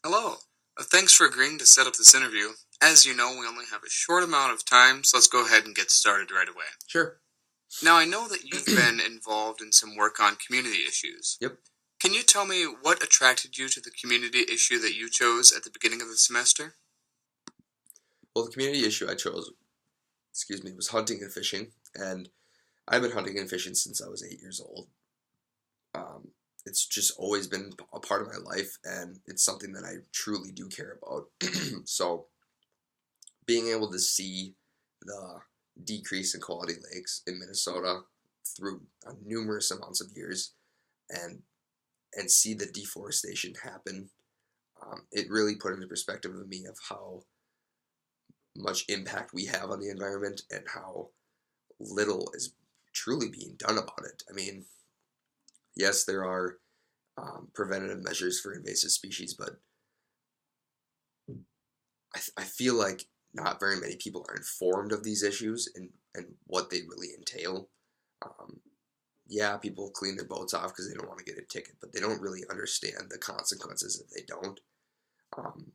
Hello. Thanks for agreeing to set up this interview. As you know, we only have a short amount of time, so let's go ahead and get started right away. Sure. Now, I know that you've been involved in some work on community issues. Yep. Can you tell me what attracted you to the community issue that you chose at the beginning of the semester? Well, the community issue I chose, was hunting and fishing, and I've been hunting and fishing since I was 8 years old. It's just always been a part of my life, and it's something that I truly do care about. So, being able to see the decrease in quality lakes in Minnesota through numerous amounts of years, and see the deforestation happen, it really put into perspective of me of how much impact we have on the environment and how little is truly being done about it. I mean, yes, there are preventative measures for invasive species, but I feel like not very many people are informed of these issues and what they really entail. Um, yeah, people clean their boats off because they don't want to get a ticket, but they don't really understand the consequences if they don't. Um,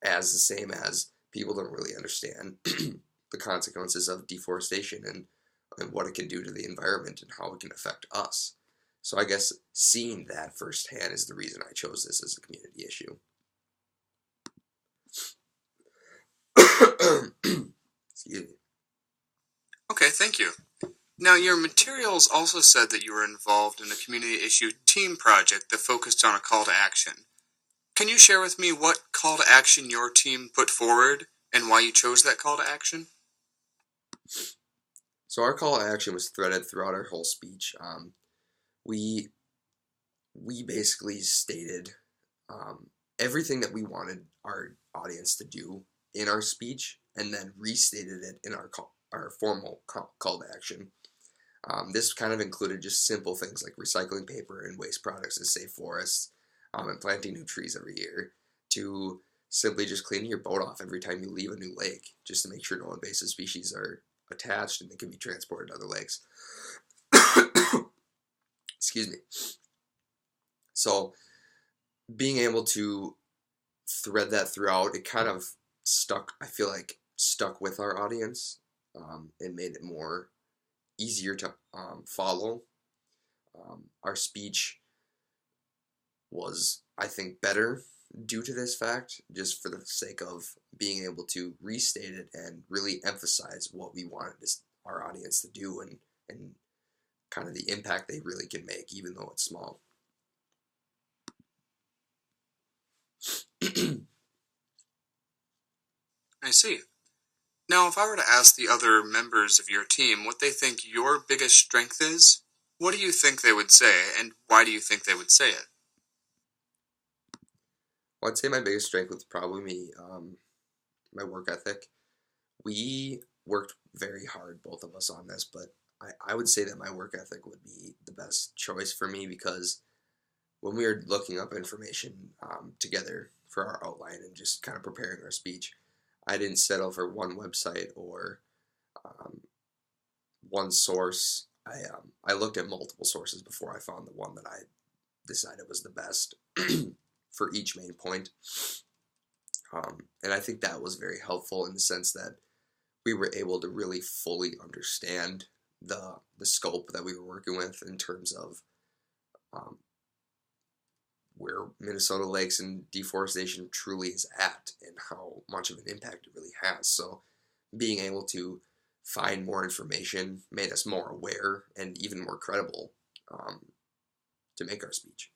as the same as people don't really understand the consequences of deforestation and what it can do to the environment and how it can affect us. So I guess seeing that firsthand is the reason I chose this as a community issue. Excuse me. Okay, thank you. Now, your materials also said that you were involved in a community issue team project that focused on a call to action. Can you share with me what call to action your team put forward and why you chose that call to action? So our call to action was threaded throughout our whole speech. We we basically stated everything that we wanted our audience to do in our speech, and then restated it in our formal call to action. This kind of included just simple things like recycling paper and waste products to save forests, and planting new trees every year, to simply just cleaning your boat off every time you leave a new lake, just to make sure no invasive species are attached and they can be transported to other lakes. Excuse me. So being able to thread that throughout, it kind of I feel like, stuck with our audience. It made it more easier to follow. Our speech was, I think, better due to this fact, just for the sake of being able to restate it and really emphasize what we wanted our audience to do, and kind of the impact they really can make, even though it's small. I see. Now, if I were to ask the other members of your team what they think your biggest strength is, what do you think they would say, and why do you think they would say it? Well, I'd say my biggest strength was probably my work ethic. We worked very hard, both of us, on this, but I would say that my work ethic would be the best choice for me, because when we were looking up information together for our outline and just kind of preparing our speech, I didn't settle for one website or um, one source. I looked at multiple sources before I found the one that I decided was the best for each main point. And I think that was very helpful in the sense that we were able to really fully understand the scope that we were working with in terms of um, where Minnesota lakes and deforestation truly is at and how much of an impact it really has. So being able to find more information made us more aware and even more credible um, to make our speech.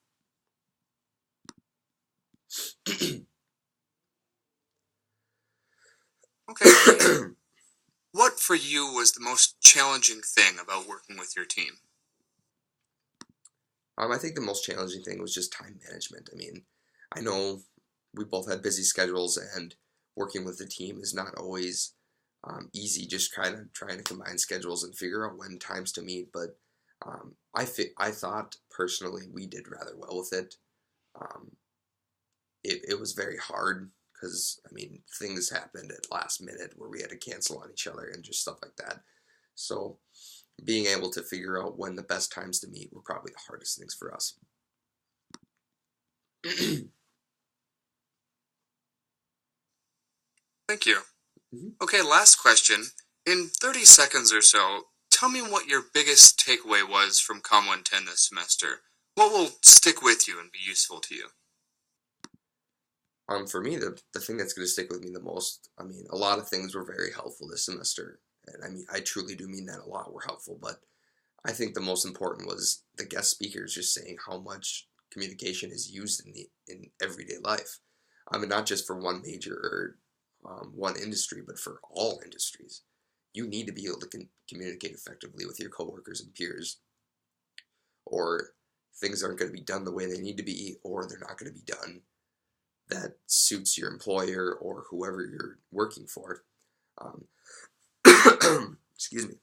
Okay, great. What for you was the most challenging thing about working with your team? I think the most challenging thing was just time management. I mean, I know we both had busy schedules, and working with the team is not always easy. Just kind of trying to combine schedules and figure out when times to meet. But I thought personally we did rather well with it. Um, it was very hard because, I mean, things happened at last minute where we had to cancel on each other and just stuff like that. So being able to figure out when the best times to meet were probably the hardest things for us. Thank you. Mhm. Okay, last question. In 30 seconds or so, tell me what your biggest takeaway was from Comm 110 this semester. What will stick with you and be useful to you? For me, the thing that's going to stick with me the most, I mean, a lot of things were very helpful this semester. And I mean, I truly do mean that a lot were helpful, but I think the most important was the guest speakers just saying how much communication is used in everyday life. I mean, not just for one major or one industry, but for all industries. You need to be able to communicate effectively with your coworkers and peers, or things aren't going to be done the way they need to be, or they're not going to be done that suits your employer or whoever you're working for. Um, excuse me.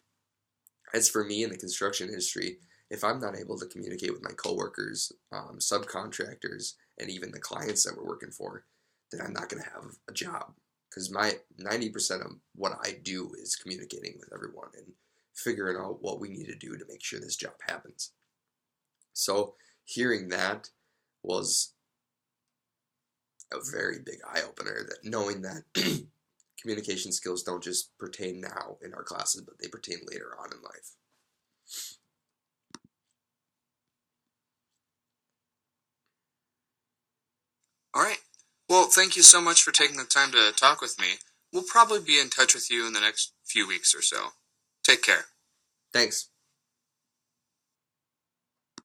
As for me in the construction industry, if I'm not able to communicate with my coworkers, subcontractors, and even the clients that we're working for, then I'm not going to have a job. Because my 90% of what I do is communicating with everyone and figuring out what we need to do to make sure this job happens. So hearing that was a very big eye opener. That knowing that communication skills don't just pertain now in our classes, but they pertain later on in life. All right. Well, thank you so much for taking the time to talk with me. We'll probably be in touch with you in the next few weeks or so. Take care. Thanks.